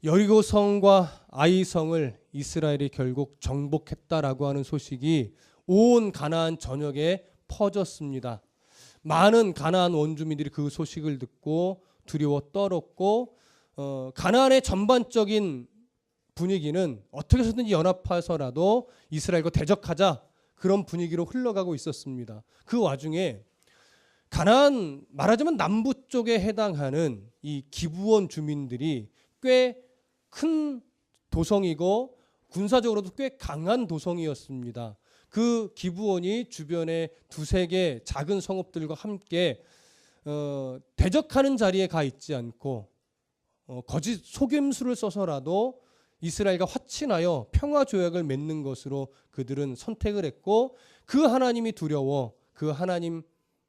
여리고 성과 아이 성을 이스라엘이 결국 정복했다라고 하는 소식이 온 가나안 전역에 퍼졌습니다. 많은 가나안 원주민들이 그 소식을 듣고 두려워 떨었고 가나안의 전반적인 분위기는 어떻게 해서든지 연합해서라도 이스라엘과 대적하자, 그런 분위기로 흘러가고 있었습니다. 그 와중에 가나안, 말하자면 남부 쪽에 해당하는 이 기브온 주민들이 꽤 큰 도성이고 군사적으로도 꽤 강한 도성이었습니다. 그 기브온이 주변에 두세 개 작은 성읍들과 함께 대적하는 자리에 가 있지 않고 거짓 속임수를 써서라도 이스라엘과 화친하여 평화 조약을 맺는 것으로 그들은 선택을 했고, 그 하나님이 두려워 그 하나님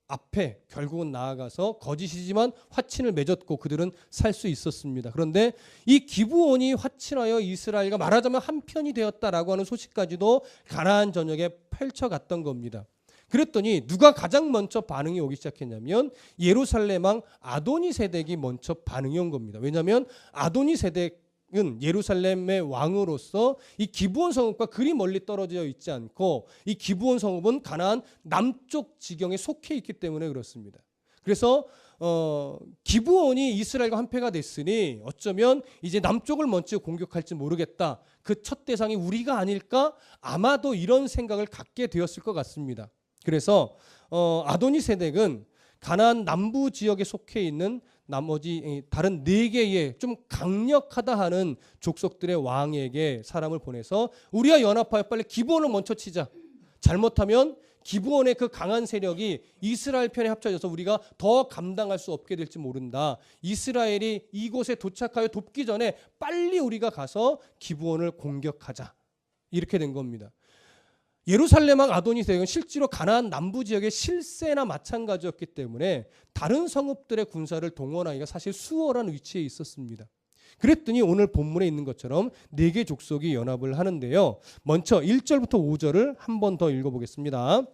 앞에 결국은 나아가서 거짓이지만 화친을 맺었고 그들은 살 수 있었습니다. 그런데 이 기브온이 화친하여 이스라엘과 말하자면 한편이 되었다라고 하는 소식까지도 가나안 전역에 펼쳐갔던 겁니다. 그랬더니 누가 가장 먼저 반응이 오기 시작했냐면 예루살렘 왕 아도니세덱이 먼저 반응이 온 겁니다. 왜냐하면 아도니세덱은 예루살렘의 왕으로서 이 기브온 성읍과 그리 멀리 떨어져 있지 않고, 이 기브온 성읍은 가나안 남쪽 지경에 속해 있기 때문에 그렇습니다. 그래서 기브온이 이스라엘과 한패가 됐으니 어쩌면 이제 남쪽을 먼저 공격할지 모르겠다, 그 첫 대상이 우리가 아닐까, 아마도 이런 생각을 갖게 되었을 것 같습니다. 그래서 아도니세덱은 가나안 남부 지역에 속해 있는 나머지 다른 4개의 좀 강력하다 하는 족속들의 왕에게 사람을 보내서 우리와 연합하여 빨리 기브온을 먼저 치자. 잘못하면 기브온의 그 강한 세력이 이스라엘 편에 합쳐져서 우리가 더 감당할 수 없게 될지 모른다. 이스라엘이 이곳에 도착하여 돕기 전에 빨리 우리가 가서 기브온을 공격하자. 이렇게 된 겁니다. 예루살렘 왕 아도니세덱은 실제로 가나안 남부 지역의 실세나 마찬가지였기 때문에 다른 성읍들의 군사를 동원하기가 사실 수월한 위치에 있었습니다. 그랬더니 오늘 본문에 있는 것처럼 4개 족속이 연합을 하는데요. 먼저 1절부터 5절을 한 번 더 읽어보겠습니다.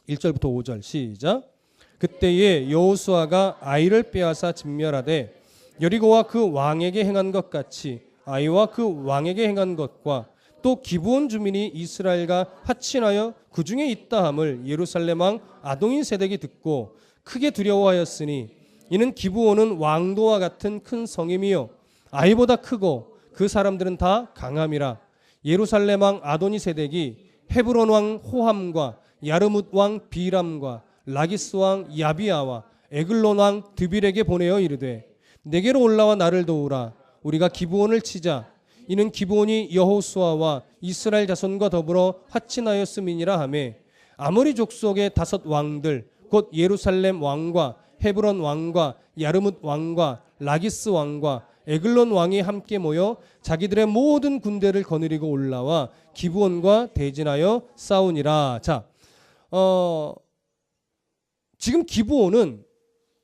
1절부터 5절 시작. 그때에 여호수아가 아이를 빼앗아 진멸하되 여리고와 그 왕에게 행한 것 같이 아이와 그 왕에게 행한 것과 또 기브온 주민이 이스라엘과 화친하여 그 중에 있다함을 예루살렘 왕 아도니세덱이 듣고 크게 두려워하였으니 이는 기브온은 왕도와 같은 큰 성임이요 아이보다 크고 그 사람들은 다 강함이라. 예루살렘 왕 아도니세덱이 헤브론 왕 호함과 야르뭇 왕 비람과 라기스 왕 야비아와 에글론 왕 드빌에게 보내어 이르되 내게로 올라와 나를 도우라. 우리가 기브온을 치자. 이는 기브온이 여호수아와 이스라엘 자손과 더불어 화친하였음이니라 하며 아모리 족속의 5 왕들 곧 예루살렘 왕과 헤브론 왕과 야르뭇 왕과 라기스 왕과 에글론 왕이 함께 모여 자기들의 모든 군대를 거느리고 올라와 기브온과 대진하여 싸우니라. 자, 지금 기브온은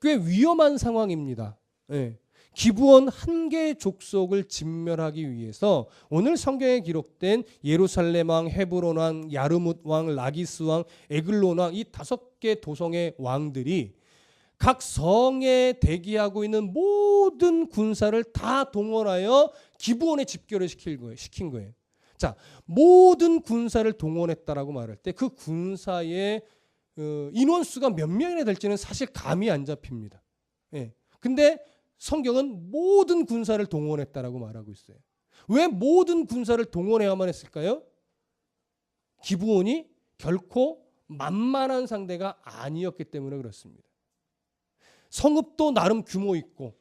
꽤 위험한 상황입니다. 예. 기브온 한 개의 족속을 진멸하기 위해서 오늘 성경에 기록된 예루살렘 왕, 헤브론 왕, 야르뭇 왕, 라기스 왕, 에글론 왕, 이 5개 도성의 왕들이 각 성에 대기하고 있는 모든 군사를 다 동원하여 기브온에 집결을 시킨 거예요. 자, 모든 군사를 동원했다라고 말할 때 그 군사의 인원수가 몇 명이나 될지는 사실 감이 안 잡힙니다. 예. 근데 성경은 모든 군사를 동원했다라고 말하고 있어요. 왜 모든 군사를 동원해야만 했을까요? 기브온이 결코 만만한 상대가 아니었기 때문에 그렇습니다. 성읍도 나름 규모 있고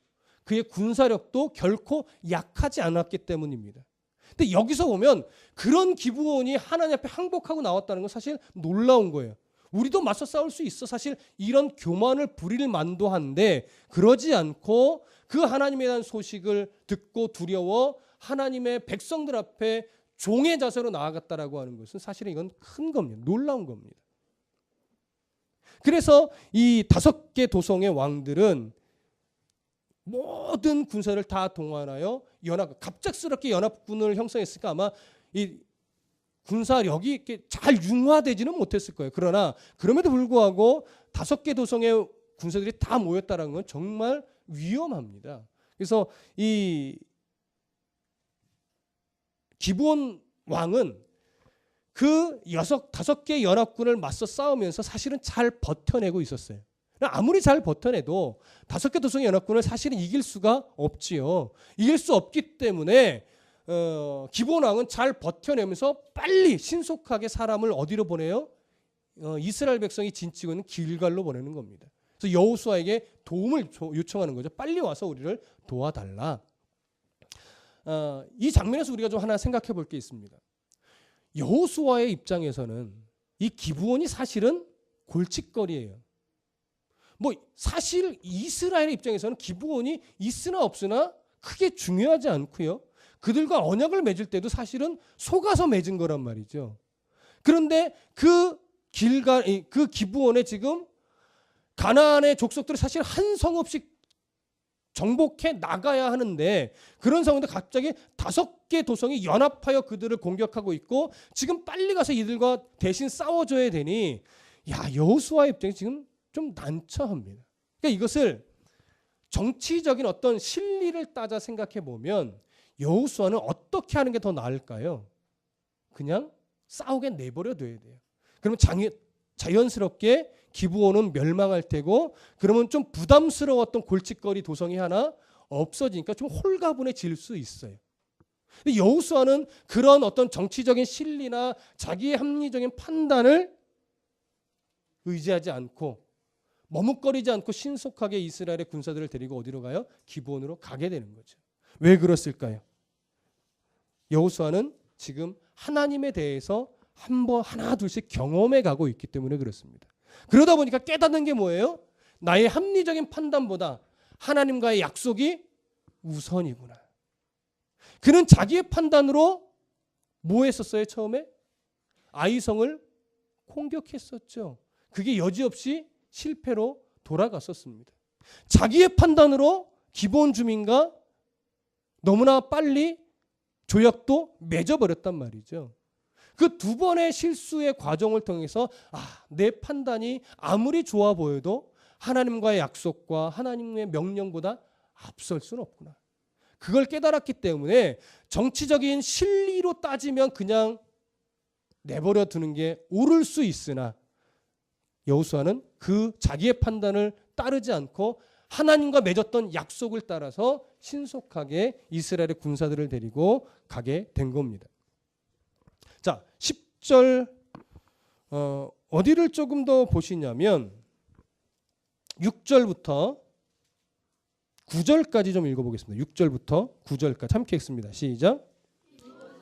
그의 군사력도 결코 약하지 않았기 때문입니다. 근데 여기서 보면 그런 기브온이 하나님 앞에 항복하고 나왔다는 건 사실 놀라운 거예요. 우리도 맞서 싸울 수 있어. 사실 이런 교만을 부릴 만도 한데 그러지 않고 그 하나님에 대한 소식을 듣고 두려워 하나님의 백성들 앞에 종의 자세로 나아갔다라고 하는 것은 사실은 이건 큰 겁니다. 놀라운 겁니다. 그래서 이 5개 도성의 왕들은 모든 군사를 다 동원하여 갑작스럽게 연합군을 형성했으니까 아마 이 군사력이 이렇게 잘 융화되지는 못했을 거예요. 그러나 그럼에도 불구하고 5개 도성의 군사들이 다 모였다는 건 정말 위험합니다. 그래서 이 기브온 왕은 그 5개 연합군을 맞서 싸우면서 사실은 잘 버텨내고 있었어요. 아무리 잘 버텨내도 5개 도성의 연합군을 사실은 이길 수가 없지요. 이길 수 없기 때문에 기브온 왕은 잘 버텨내면서 빨리 신속하게 사람을 어디로 보내요? 이스라엘 백성이 진치고 있는 길갈로 보내는 겁니다. 그래서 여호수아에게 도움을 요청하는 거죠. 빨리 와서 우리를 도와달라. 이 장면에서 우리가 좀 하나 생각해 볼 게 있습니다. 여호수아의 입장에서는 이 기브온이 사실은 골칫거리예요. 뭐 사실 이스라엘의 입장에서는 기브온이 있으나 없으나 크게 중요하지 않고요. 그들과 언약을 맺을 때도 사실은 속아서 맺은 거란 말이죠. 그런데 그 기브온에 지금 가나안의 족속들이 사실 한 성 없이 정복해 나가야 하는데 그런 상황인데 갑자기 5개 도성이 연합하여 그들을 공격하고 있고 지금 빨리 가서 이들과 대신 싸워줘야 되니 여호수아의 입장이 지금 좀 난처합니다. 그러니까 이것을 정치적인 어떤 실리를 따져 생각해 보면 여호수아는 어떻게 하는 게 더 나을까요? 그냥 싸우게 내버려 둬야 돼요. 그러면 자연스럽게 기브온은 멸망할 테고 그러면 좀 부담스러웠던 골칫거리 도성이 하나 없어지니까 좀 홀가분해질 수 있어요. 근데 여호수아는 그런 어떤 정치적인 실리나 자기의 합리적인 판단을 의지하지 않고 머뭇거리지 않고 신속하게 이스라엘의 군사들을 데리고 어디로 가요? 기브온으로 가게 되는 거죠. 왜 그랬을까요? 여호수아는 지금 하나님에 대해서 하나 둘씩 경험해 가고 있기 때문에 그렇습니다. 그러다 보니까 깨닫는 게 뭐예요? 나의 합리적인 판단보다 하나님과의 약속이 우선이구나. 그는 자기의 판단으로 뭐 했었어요? 처음에 아이성을 공격했었죠. 그게 여지없이 실패로 돌아갔었습니다. 자기의 판단으로 기브온 주민과 너무나 빨리 조약도 맺어버렸단 말이죠. 그 2번의 실수의 과정을 통해서 내 판단이 아무리 좋아 보여도 하나님과의 약속과 하나님의 명령보다 앞설 수는 없구나. 그걸 깨달았기 때문에 정치적인 실리로 따지면 그냥 내버려 두는 게 옳을 수 있으나 여호수아는 그 자기의 판단을 따르지 않고 하나님과 맺었던 약속을 따라서 신속하게 이스라엘의 군사들을 데리고 가게 된 겁니다. 자, 10절 어디를 조금 더 보시냐면 6절부터 9절까지 좀 읽어보겠습니다. 6절부터 9절까지 함께 읽습니다. 시작.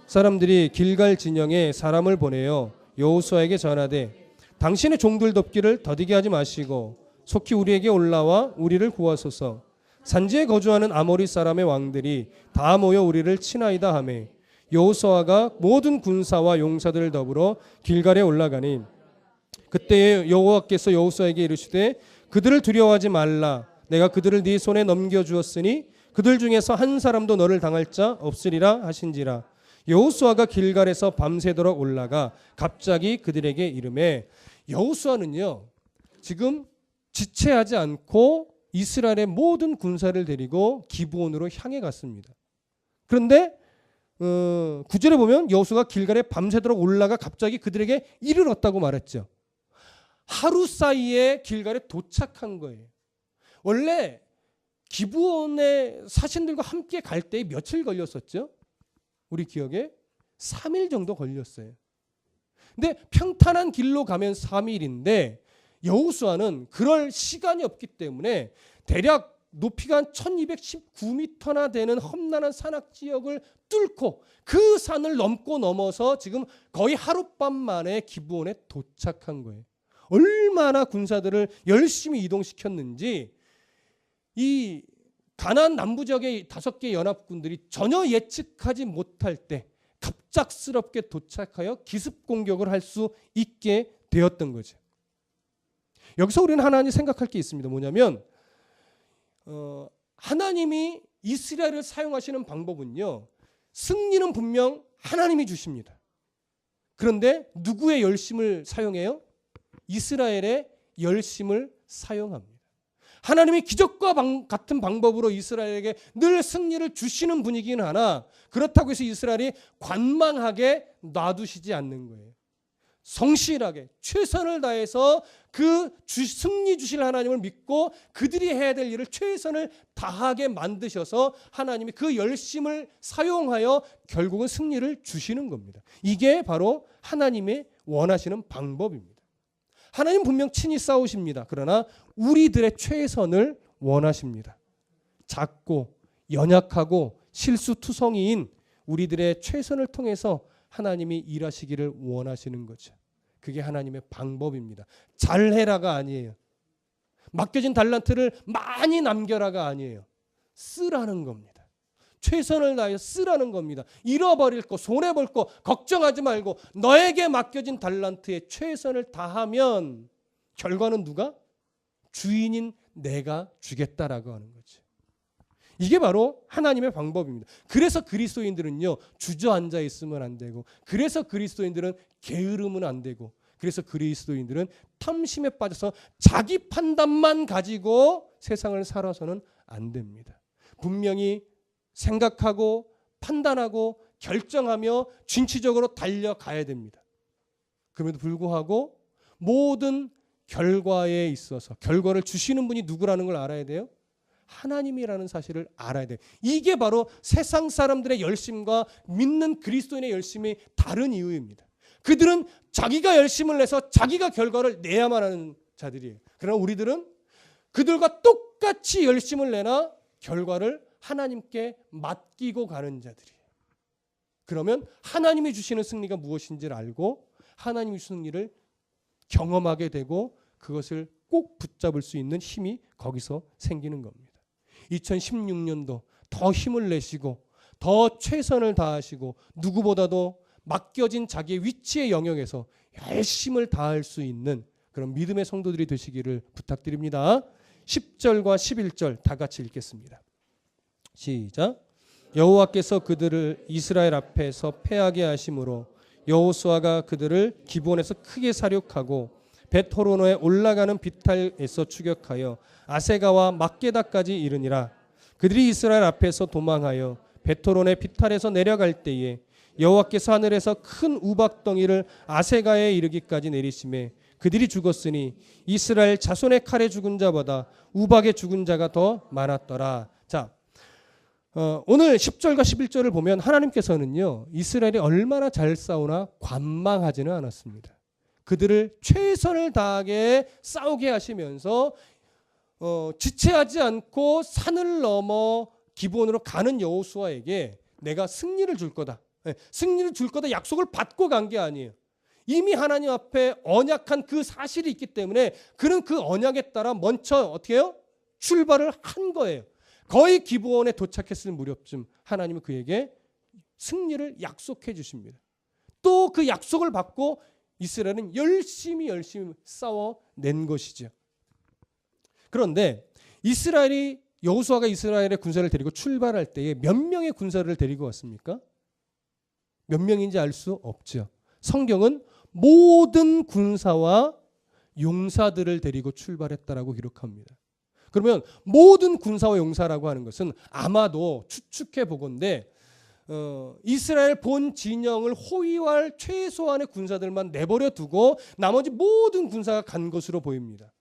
사람들이 길갈 진영에 사람을 보내어 여호수아에게 전하되 당신의 종들 돕기를 더디게 하지 마시고 속히 우리에게 올라와 우리를 구하소서. 산지에 거주하는 아모리 사람의 왕들이 다 모여 우리를 치나이다 하매 여호수아가 모든 군사와 용사들을 더불어 길갈에 올라가니 그때에 여호와께서 여호수아에게 이르시되 그들을 두려워하지 말라. 내가 그들을 네 손에 넘겨주었으니 그들 중에서 한 사람도 너를 당할 자 없으리라 하신지라. 여호수아가 길갈에서 밤새도록 올라가 갑자기 그들에게 이르매 여호수아는요 지금 지체하지 않고 이스라엘의 모든 군사를 데리고 기브온으로 향해 갔습니다. 그런데 9절에 보면 여호수아가 길갈에 밤새도록 올라가 갑자기 그들에게 이르렀다고 말했죠. 하루 사이에 길갈에 도착한 거예요. 원래 기브온의 사신들과 함께 갈 때 며칠 걸렸었죠? 우리 기억에 3일 정도 걸렸어요. 근데 평탄한 길로 가면 3일인데 여호수아는 그럴 시간이 없기 때문에 대략 높이가 1219m나 되는 험난한 산악 지역을 뚫고 그 산을 넘어서 지금 거의 하룻밤 만에 기브온에 도착한 거예요. 얼마나 군사들을 열심히 이동시켰는지 이 가나안 남부 지역의 5개 연합군들이 전혀 예측하지 못할 때 갑작스럽게 도착하여 기습 공격을 할 수 있게 되었던 거죠. 여기서 우리는 하나님 생각할 게 있습니다. 뭐냐면 하나님이 이스라엘을 사용하시는 방법은요. 승리는 분명 하나님이 주십니다. 그런데 누구의 열심을 사용해요? 이스라엘의 열심을 사용합니다. 하나님이 기적과 같은 방법으로 이스라엘에게 늘 승리를 주시는 분이긴 하나 그렇다고 해서 이스라엘이 관망하게 놔두시지 않는 거예요. 성실하게 최선을 다해서 승리 주실 하나님을 믿고 그들이 해야 될 일을 최선을 다하게 만드셔서 하나님이 그 열심을 사용하여 결국은 승리를 주시는 겁니다. 이게 바로 하나님의 원하시는 방법입니다. 하나님 분명 친히 싸우십니다. 그러나 우리들의 최선을 원하십니다. 작고 연약하고 실수투성이인 우리들의 최선을 통해서 하나님이 일하시기를 원하시는 거죠. 그게 하나님의 방법입니다. 잘해라가 아니에요. 맡겨진 달란트를 많이 남겨라가 아니에요. 쓰라는 겁니다. 최선을 다해 쓰라는 겁니다. 잃어버릴 거, 손해볼 거 걱정하지 말고 너에게 맡겨진 달란트에 최선을 다하면 결과는 누가? 주인인 내가 주겠다라고 하는 거죠. 이게 바로 하나님의 방법입니다. 그래서 그리스도인들은요 주저앉아 있으면 안 되고, 그래서 그리스도인들은 게으르면 안 되고, 그래서 그리스도인들은 탐심에 빠져서 자기 판단만 가지고 세상을 살아서는 안 됩니다. 분명히 생각하고 판단하고 결정하며 진취적으로 달려가야 됩니다. 그럼에도 불구하고 모든 결과에 있어서 결과를 주시는 분이 누구라는 걸 알아야 돼요. 하나님이라는 사실을 알아야 돼요. 이게 바로 세상 사람들의 열심과 믿는 그리스도인의 열심이 다른 이유입니다. 그들은 자기가 열심을 내서 자기가 결과를 내야만 하는 자들이에요. 그러나 우리들은 그들과 똑같이 열심을 내나 결과를 하나님께 맡기고 가는 자들이에요. 그러면 하나님이 주시는 승리가 무엇인지를 알고 하나님이 주시는 승리를 경험하게 되고 그것을 꼭 붙잡을 수 있는 힘이 거기서 생기는 겁니다. 2016년도 더 힘을 내시고 더 최선을 다하시고 누구보다도 맡겨진 자기의 위치의 영역에서 열심을 다할 수 있는 그런 믿음의 성도들이 되시기를 부탁드립니다. 10절과 11절 다 같이 읽겠습니다. 시작. 여호와께서 그들을 이스라엘 앞에서 패하게 하심으로 여호수아가 그들을 기브온에서 크게 사륙하고 벳호로노에 올라가는 비탈에서 추격하여 아세가와 막게다까지 이르니라. 그들이 이스라엘 앞에서 도망하여 벳호론의 비탈에서 내려갈 때에 여호와께서 하늘에서 큰 우박덩이를 아세가에 이르기까지 내리심에 그들이 죽었으니 이스라엘 자손의 칼에 죽은 자보다 우박에 죽은 자가 더 많았더라. 자, 오늘 10절과 11절을 보면 하나님께서는요 이스라엘이 얼마나 잘 싸우나 관망하지는 않았습니다. 그들을 최선을 다하게 싸우게 하시면서 지체하지 않고 산을 넘어 기브온으로 가는 여호수아에게 내가 승리를 줄 거다. 승리를 줄 거다 약속을 받고 간 게 아니에요. 이미 하나님 앞에 언약한 그 사실이 있기 때문에 그는 그 언약에 따라 먼저 어떻게 해요? 출발을 한 거예요. 거의 기브온에 도착했을 무렵쯤 하나님은 그에게 승리를 약속해 주십니다. 또 그 약속을 받고 이스라엘은 열심히 싸워낸 것이죠. 그런데 여호수아가 이스라엘의 군사를 데리고 출발할 때에 몇 명의 군사를 데리고 왔습니까? 몇 명인지 알 수 없죠. 성경은 모든 군사와 용사들을 데리고 출발했다라고 기록합니다. 그러면 모든 군사와 용사라고 하는 것은 아마도 추측해 보건대 이스라엘 본 진영을 호위할 최소한의 군사들만 내버려 두고 나머지 모든 군사가 간 것으로 보입니다.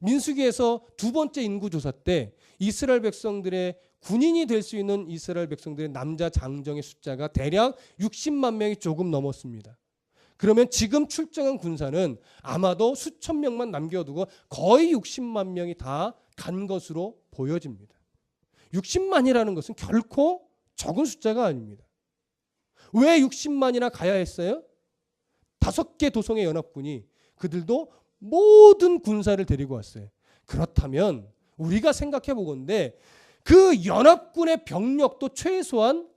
민수기에서 두 번째 인구조사 때 이스라엘 백성들의 군인이 될 수 있는 이스라엘 백성들의 남자 장정의 숫자가 대략 60만 명이 조금 넘었습니다. 그러면 지금 출정한 군사는 아마도 수천 명만 남겨두고 거의 60만 명이 다 간 것으로 보여집니다. 60만이라는 것은 결코 적은 숫자가 아닙니다. 왜 60만이나 가야 했어요? 5개 도성의 연합군이 그들도 모든 군사를 데리고 왔어요. 그렇다면 우리가 생각해 보건대 그 연합군의 병력도 최소한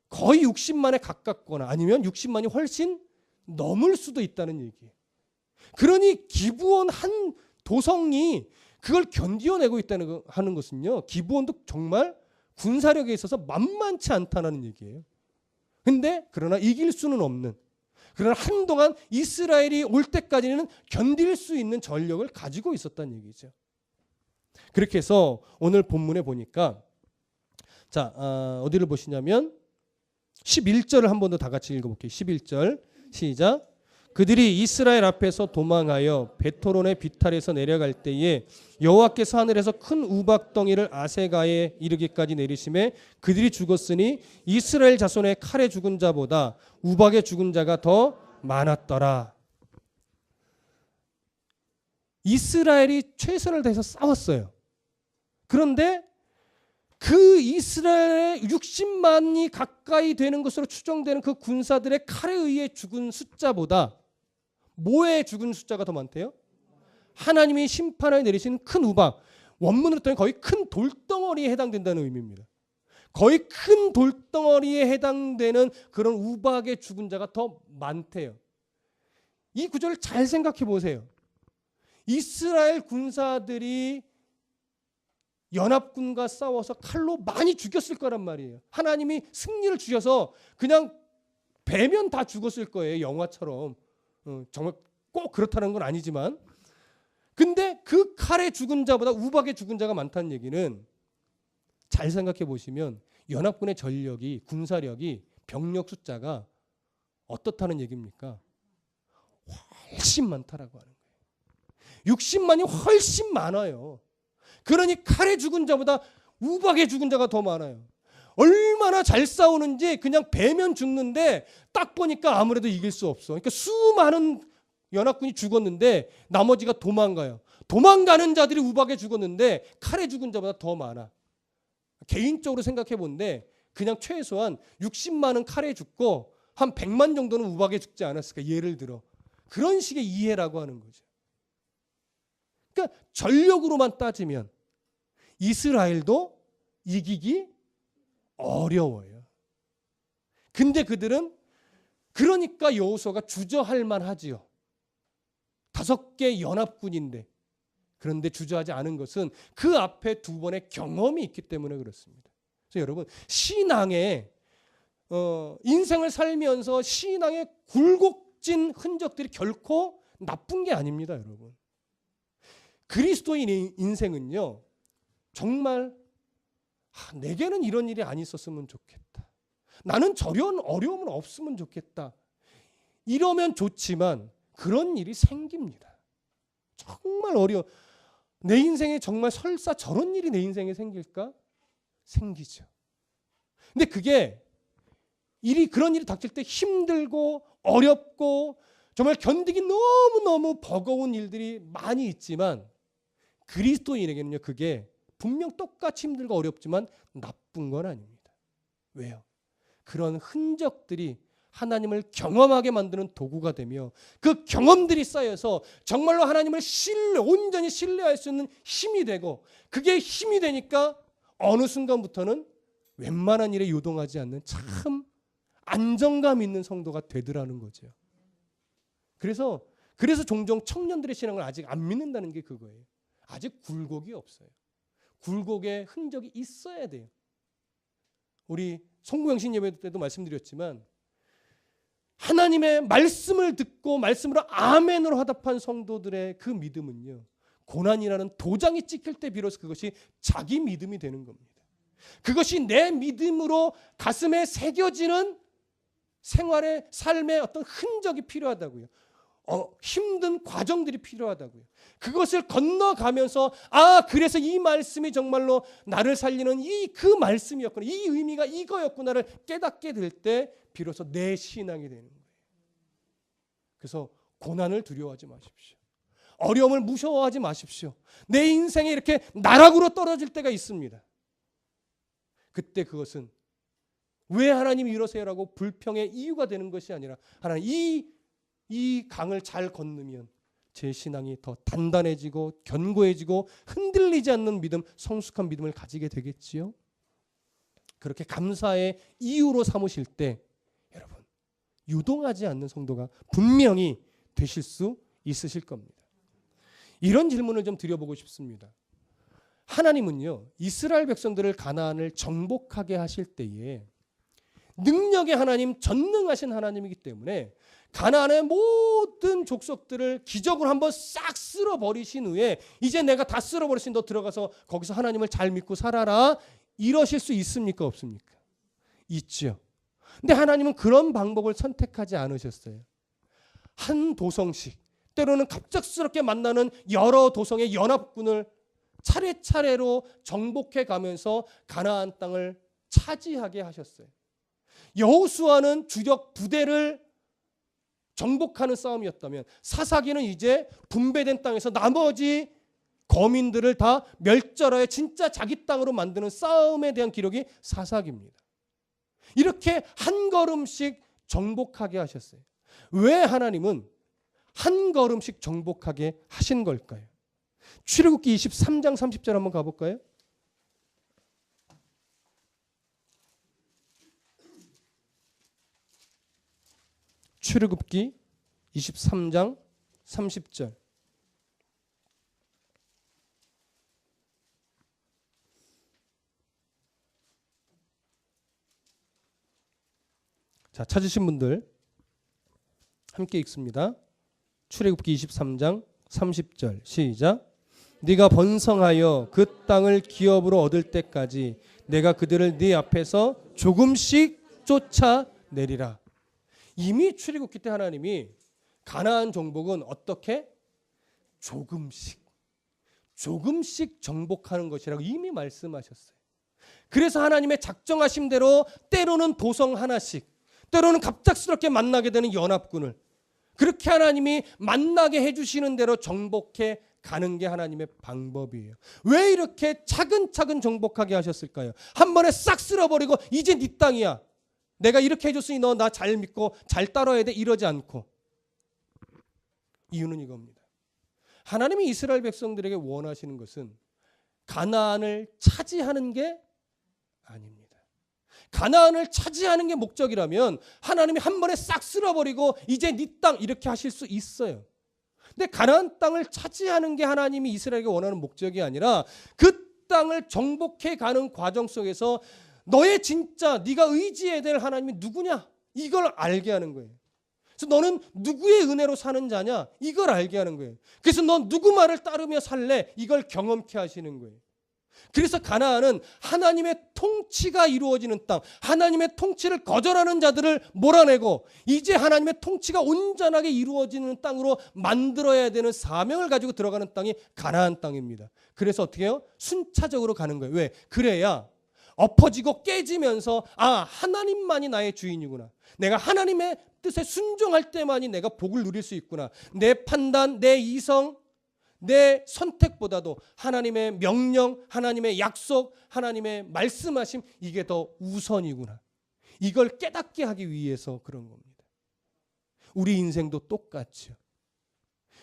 거의 60만에 가깝거나 아니면 60만이 훨씬 넘을 수도 있다는 얘기예요. 그러니 기브온 한 도성이 그걸 견디어내고 있다는 하는 것은요. 기브온도 정말 군사력에 있어서 만만치 않다는 얘기예요. 근데 그러나 이길 수는 없는, 그러나 한동안 이스라엘이 올 때까지는 견딜 수 있는 전력을 가지고 있었다는 얘기죠. 그렇게 해서 오늘 본문에 보니까 자, 어디를 보시냐면 11절을 한 번 더 다 같이 읽어볼게요. 11절 시작. 그들이 이스라엘 앞에서 도망하여 베토론의 비탈에서 내려갈 때에 여호와께서 하늘에서 큰 우박덩이를 아세가에 이르기까지 내리심에 그들이 죽었으니 이스라엘 자손의 칼에 죽은 자보다 우박에 죽은 자가 더 많았더라. 이스라엘이 최선을 다해서 싸웠어요. 그런데 그 이스라엘의 60만이 가까이 되는 것으로 추정되는 그 군사들의 칼에 의해 죽은 숫자보다 뭐에 죽은 숫자가 더 많대요? 하나님이 심판을 내리신 큰 우박, 원문으로 따면 거의 큰 돌덩어리에 해당된다는 의미입니다. 거의 큰 돌덩어리에 해당되는 그런 우박의 죽은 자가 더 많대요. 이 구절을 잘 생각해 보세요. 이스라엘 군사들이 연합군과 싸워서 칼로 많이 죽였을 거란 말이에요. 하나님이 승리를 주셔서 그냥 배면 다 죽었을 거예요. 영화처럼. 정말 꼭 그렇다는 건 아니지만, 근데 그 칼에 죽은 자보다 우박에 죽은 자가 많다는 얘기는 잘 생각해 보시면 연합군의 전력이, 군사력이, 병력 숫자가 어떻다는 얘기입니까? 훨씬 많다라고 하는 거예요. 60만이 훨씬 많아요. 그러니 칼에 죽은 자보다 우박에 죽은 자가 더 많아요. 얼마나 잘 싸우는지 그냥 배면 죽는데 딱 보니까 아무래도 이길 수 없어. 그러니까 수많은 연합군이 죽었는데 나머지가 도망가요. 도망가는 자들이 우박에 죽었는데 칼에 죽은 자보다 더 많아. 개인적으로 생각해 본데 그냥 최소한 60만은 칼에 죽고 한 100만 정도는 우박에 죽지 않았을까, 예를 들어. 그런 식의 이해라고 하는 거죠. 그러니까 전력으로만 따지면 이스라엘도 이기기 어려워요. 근데 그들은 그러니까 여호수아가 주저할 만하지요. 5개 연합군인데, 그런데 주저하지 않은 것은 그 앞에 2번의 경험이 있기 때문에 그렇습니다. 그래서 여러분, 신앙에 인생을 살면서 신앙의 굴곡진 흔적들이 결코 나쁜 게 아닙니다, 여러분. 그리스도인의 인생은요, 정말 내게는 이런 일이 안 있었으면 좋겠다. 나는 저런 어려움은 없으면 좋겠다. 이러면 좋지만 그런 일이 생깁니다. 정말 어려워. 내 인생에 정말 설사 저런 일이 내 인생에 생길까? 생기죠. 근데 그게 그런 일이 닥칠 때 힘들고 어렵고 정말 견디기 너무너무 버거운 일들이 많이 있지만 그리스도인에게는요, 그게 분명 똑같이 힘들고 어렵지만 나쁜 건 아닙니다. 왜요? 그런 흔적들이 하나님을 경험하게 만드는 도구가 되며 그 경험들이 쌓여서 정말로 하나님을 온전히 신뢰할 수 있는 힘이 되고, 그게 힘이 되니까 어느 순간부터는 웬만한 일에 요동하지 않는 참 안정감 있는 성도가 되더라는 거죠. 그래서 종종 청년들의 신앙을 아직 안 믿는다는 게 그거예요. 아직 굴곡이 없어요. 굴곡의 흔적이 있어야 돼요. 우리 송구영신 예배 때도 말씀드렸지만 하나님의 말씀을 듣고 말씀으로 아멘으로 화답한 성도들의 그 믿음은요, 고난이라는 도장이 찍힐 때 비로소 그것이 자기 믿음이 되는 겁니다. 그것이 내 믿음으로 가슴에 새겨지는 생활의 삶의 어떤 흔적이 필요하다고요. 힘든 과정들이 필요하다고요. 그것을 건너가면서 그래서 이 말씀이 정말로 나를 살리는 그 말씀이었구나, 이 의미가 이거였구나를 깨닫게 될 때 비로소 내 신앙이 되는 거예요. 그래서 고난을 두려워하지 마십시오. 어려움을 무서워하지 마십시오. 내 인생에 이렇게 나락으로 떨어질 때가 있습니다. 그때 그것은 왜 하나님이 이러세요라고 불평의 이유가 되는 것이 아니라, 하나님 이 강을 잘 건너면 제 신앙이 더 단단해지고 견고해지고 흔들리지 않는 믿음, 성숙한 믿음을 가지게 되겠지요. 그렇게 감사의 이유로 삼으실 때 여러분, 유동하지 않는 성도가 분명히 되실 수 있으실 겁니다. 이런 질문을 좀 드려보고 싶습니다. 하나님은요, 이스라엘 백성들을 가나안을 정복하게 하실 때에 능력의 하나님, 전능하신 하나님이기 때문에 가나안의 모든 족속들을 기적으로 한번 싹 쓸어버리신 후에 이제 내가 다 쓸어버렸으니 너 들어가서 거기서 하나님을 잘 믿고 살아라. 이러실 수 있습니까? 없습니까? 있죠. 근데 하나님은 그런 방법을 선택하지 않으셨어요. 한 도성씩, 때로는 갑작스럽게 만나는 여러 도성의 연합군을 차례차례로 정복해 가면서 가나안 땅을 차지하게 하셨어요. 여호수아는 주력 부대를 정복하는 싸움이었다면 사사기는 이제 분배된 땅에서 나머지 거민들을 다 멸절하여 진짜 자기 땅으로 만드는 싸움에 대한 기록이 사사기입니다. 이렇게 한 걸음씩 정복하게 하셨어요. 왜 하나님은 한 걸음씩 정복하게 하신 걸까요? 출애굽기 23장 30절 한번 가볼까요? 출애굽기 23장 30절. 자, 찾으신 분들 함께 읽습니다. 출애굽기 23장 30절 시작. 네가 번성하여 그 땅을 기업으로 얻을 때까지 내가 그들을 네 앞에서 조금씩 쫓아내리라. 이미 출애굽기 때 하나님이 가나안 정복은 어떻게? 조금씩 정복하는 것이라고 이미 말씀하셨어요. 그래서 하나님의 작정하신 대로 때로는 도성 하나씩, 때로는 갑작스럽게 만나게 되는 연합군을 그렇게 하나님이 만나게 해주시는 대로 정복해 가는 게 하나님의 방법이에요. 왜 이렇게 차근차근 정복하게 하셨을까요? 한 번에 싹 쓸어버리고 이제 네 땅이야. 내가 이렇게 해줬으니 너 나 잘 믿고 잘 따라야 돼. 이러지 않고. 이유는 이겁니다. 하나님이 이스라엘 백성들에게 원하시는 것은 가나안을 차지하는 게 아닙니다. 가나안을 차지하는 게 목적이라면 하나님이 한 번에 싹 쓸어버리고 이제 네 땅 이렇게 하실 수 있어요. 근데 가나안 땅을 차지하는 게 하나님이 이스라엘에게 원하는 목적이 아니라 그 땅을 정복해 가는 과정 속에서 너의 진짜 네가 의지해야 될 하나님이 누구냐 이걸 알게 하는 거예요. 그래서 너는 누구의 은혜로 사는 자냐 이걸 알게 하는 거예요. 그래서 넌 누구 말을 따르며 살래 이걸 경험케 하시는 거예요. 그래서 가나안은 하나님의 통치가 이루어지는 땅, 하나님의 통치를 거절하는 자들을 몰아내고 이제 하나님의 통치가 온전하게 이루어지는 땅으로 만들어야 되는 사명을 가지고 들어가는 땅이 가나안 땅입니다. 그래서 어떻게 해요? 순차적으로 가는 거예요. 왜? 그래야 엎어지고 깨지면서 하나님만이 나의 주인이구나. 내가 하나님의 뜻에 순종할 때만이 내가 복을 누릴 수 있구나. 내 판단, 내 이성, 내 선택보다도 하나님의 명령, 하나님의 약속, 하나님의 말씀하심 이게 더 우선이구나. 이걸 깨닫게 하기 위해서 그런 겁니다. 우리 인생도 똑같죠.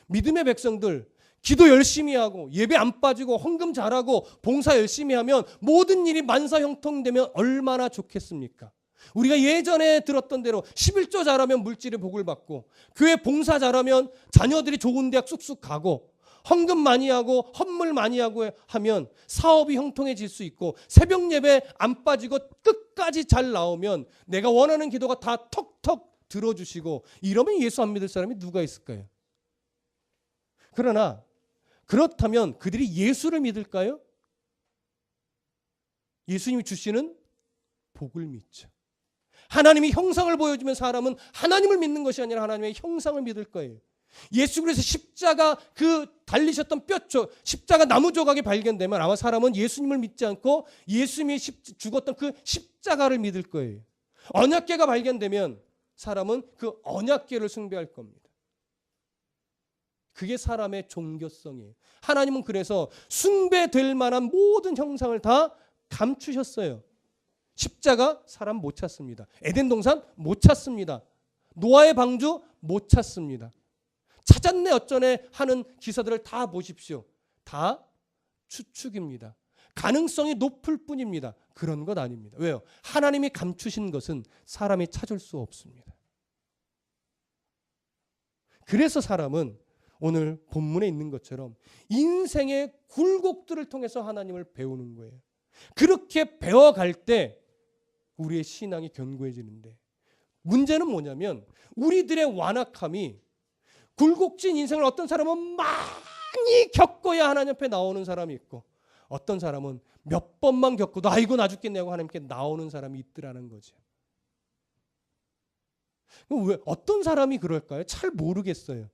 믿음의 백성들 기도 열심히 하고 예배 안 빠지고 헌금 잘하고 봉사 열심히 하면 모든 일이 만사형통되면 얼마나 좋겠습니까? 우리가 예전에 들었던 대로 11조 잘하면 물질의 복을 받고 교회 봉사 잘하면 자녀들이 좋은 대학 쑥쑥 가고 헌금 많이 하고 헌물 많이 하고 하면 사업이 형통해질 수 있고 새벽 예배 안 빠지고 끝까지 잘 나오면 내가 원하는 기도가 다 턱턱 들어주시고 이러면 예수 안 믿을 사람이 누가 있을까요? 그러나 그렇다면 그들이 예수를 믿을까요? 예수님이 주시는 복을 믿죠. 하나님이 형상을 보여주면 사람은 하나님을 믿는 것이 아니라 하나님의 형상을 믿을 거예요. 예수 그리스도 십자가 그 달리셨던 뼈쪽 십자가 나무 조각이 발견되면 아마 사람은 예수님을 믿지 않고 예수님이 죽었던 그 십자가를 믿을 거예요. 언약궤가 발견되면 사람은 그 언약궤를 숭배할 겁니다. 그게 사람의 종교성이에요. 하나님은 그래서 숭배될 만한 모든 형상을 다 감추셨어요. 십자가 사람 못 찾습니다. 에덴 동산 못 찾습니다. 노아의 방주 못 찾습니다. 찾았네 어쩌네 하는 기사들을 다 보십시오. 다 추측입니다. 가능성이 높을 뿐입니다. 그런 것 아닙니다. 왜요? 하나님이 감추신 것은 사람이 찾을 수 없습니다. 그래서 사람은 오늘 본문에 있는 것처럼 인생의 굴곡들을 통해서 하나님을 배우는 거예요. 그렇게 배워갈 때 우리의 신앙이 견고해지는데 문제는 뭐냐면 우리들의 완악함이 굴곡진 인생을 어떤 사람은 많이 겪어야 하나님 앞에 나오는 사람이 있고 어떤 사람은 몇 번만 겪어도 아이고 나 죽겠냐고 하나님께 나오는 사람이 있더라는 거죠. 왜 어떤 사람이 그럴까요? 잘 모르겠어요.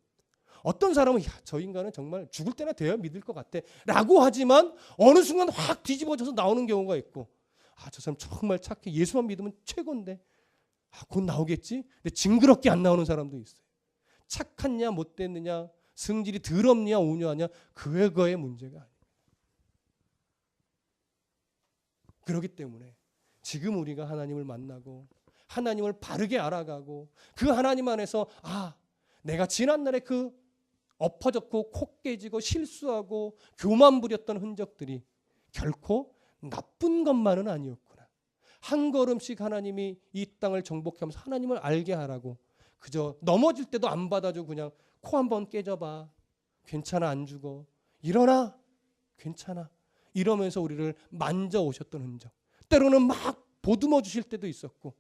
어떤 사람은 저 인간은 정말 죽을 때나 돼야 믿을 것 같아 라고 하지만 어느 순간 확 뒤집어져서 나오는 경우가 있고 저 사람 정말 착해 예수만 믿으면 최고인데 곧 나오겠지? 근데 징그럽게 안 나오는 사람도 있어요. 착했냐 못됐느냐 성질이 더럽냐 온유하냐 그거의 문제가 아니에요. 그렇기 때문에 지금 우리가 하나님을 만나고 하나님을 바르게 알아가고 그 하나님 안에서 내가 지난날에 그 엎어졌고 코 깨지고 실수하고 교만 부렸던 흔적들이 결코 나쁜 것만은 아니었구나. 한 걸음씩 하나님이 이 땅을 정복하면서 하나님을 알게 하라고 그저 넘어질 때도 안 받아주고 그냥 코 한번 깨져봐. 괜찮아 안 죽어. 일어나. 괜찮아. 이러면서 우리를 만져오셨던 흔적. 때로는 막 보듬어 주실 때도 있었고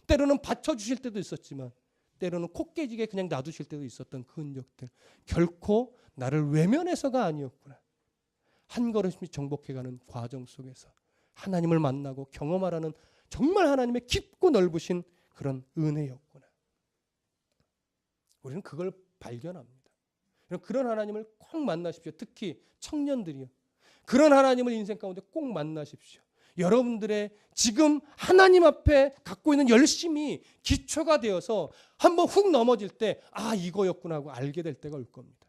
때로는 받쳐주실 때도 있었지만 때로는 코 깨지게 그냥 놔두실 때도 있었던 그 흔적들. 결코 나를 외면해서가 아니었구나. 한 걸음씩 정복해가는 과정 속에서 하나님을 만나고 경험하라는 정말 하나님의 깊고 넓으신 그런 은혜였구나. 우리는 그걸 발견합니다. 그런 하나님을 꼭 만나십시오. 특히 청년들이요. 그런 하나님을 인생 가운데 꼭 만나십시오. 여러분들의 지금 하나님 앞에 갖고 있는 열심이 기초가 되어서 한번 훅 넘어질 때 이거였구나 하고 알게 될 때가 올 겁니다.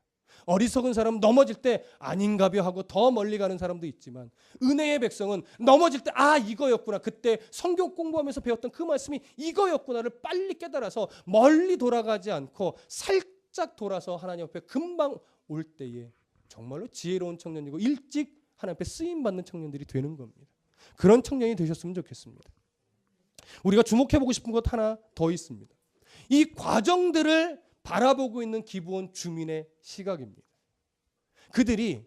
어리석은 사람은 넘어질 때 아닌가벼 하고 더 멀리 가는 사람도 있지만 은혜의 백성은 넘어질 때 이거였구나 그때 성경 공부하면서 배웠던 그 말씀이 이거였구나를 빨리 깨달아서 멀리 돌아가지 않고 살짝 돌아서 하나님 앞에 금방 올 때에 정말로 지혜로운 청년이고 일찍 하나님 앞에 쓰임받는 청년들이 되는 겁니다. 그런 청년이 되셨으면 좋겠습니다. 우리가 주목해보고 싶은 것 하나 더 있습니다. 이 과정들을 바라보고 있는 기브온 주민의 시각입니다. 그들이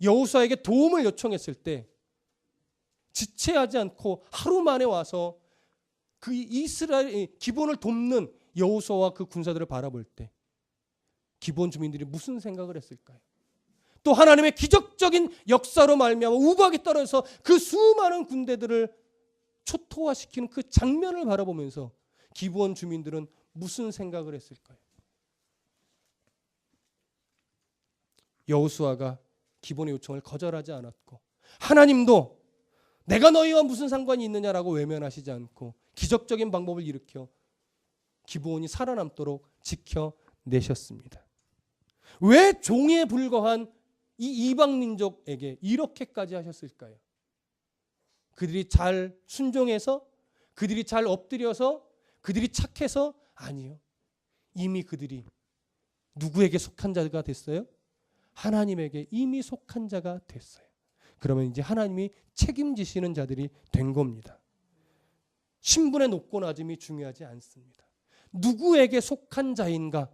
여호수아에게 도움을 요청했을 때 지체하지 않고 하루 만에 와서 그 이스라엘 기브온을 돕는 여호수아와 그 군사들을 바라볼 때 기브온 주민들이 무슨 생각을 했을까요? 또 하나님의 기적적인 역사로 말미암아 우박이 떨어져서 그 수많은 군대들을 초토화시키는 그 장면을 바라보면서 기브온 주민들은 무슨 생각을 했을까요? 여호수아가 기브온의 요청을 거절하지 않았고 하나님도 내가 너희와 무슨 상관이 있느냐라고 외면하시지 않고 기적적인 방법을 일으켜 기브온이 살아남도록 지켜내셨습니다. 왜 종에 불과한 이 이방 민족에게 이렇게까지 하셨을까요? 그들이 잘 순종해서 그들이 잘 엎드려서 그들이 착해서 아니요. 이미 그들이 누구에게 속한 자가 됐어요? 하나님에게 이미 속한 자가 됐어요. 그러면 이제 하나님이 책임지시는 자들이 된 겁니다. 신분의 높고 낮음이 중요하지 않습니다. 누구에게 속한 자인가?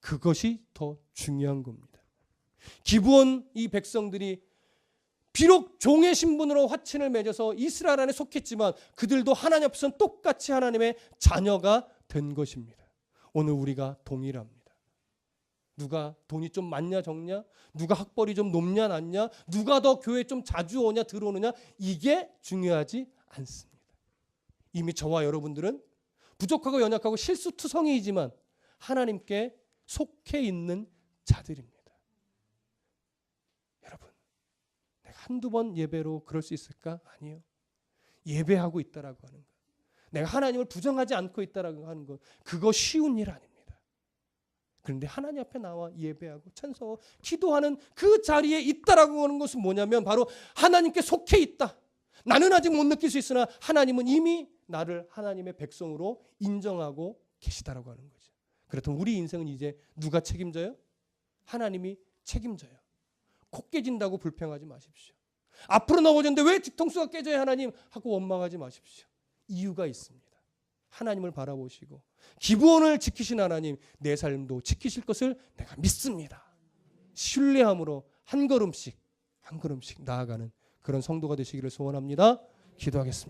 그것이 더 중요한 겁니다. 기브온 이 백성들이 비록 종의 신분으로 화친을 맺어서 이스라엘 안에 속했지만 그들도 하나님 앞에서는 똑같이 하나님의 자녀가 된 것입니다. 오늘 우리가 동일합니다. 누가 돈이 좀 많냐 적냐? 누가 학벌이 좀 높냐 낮냐? 누가 더 교회에 좀 자주 오냐 들어오느냐? 이게 중요하지 않습니다. 이미 저와 여러분들은 부족하고 연약하고 실수투성이이지만 하나님께 속해 있는 자들입니다. 여러분, 내가 한두 번 예배로 그럴 수 있을까? 아니요. 예배하고 있다라고 하는 것, 내가 하나님을 부정하지 않고 있다라고 하는 것, 그거 쉬운 일 아닙니다. 그런데 하나님 앞에 나와 예배하고 찬송하고 기도하는 그 자리에 있다라고 하는 것은 뭐냐면 바로 하나님께 속해 있다. 나는 아직 못 느낄 수 있으나 하나님은 이미 나를 하나님의 백성으로 인정하고 계시다라고 하는 거죠. 그렇다면 우리 인생은 이제 누가 책임져요? 하나님이 책임져요. 코 깨진다고 불평하지 마십시오. 앞으로 넘어졌는데 왜 뒤통수가 깨져야 하나님 하고 원망하지 마십시오. 이유가 있습니다. 하나님을 바라보시고 기브온을 지키신 하나님, 내 삶도 지키실 것을 내가 믿습니다. 신뢰함으로 한 걸음씩 나아가는 그런 성도가 되시기를 소원합니다. 기도하겠습니다.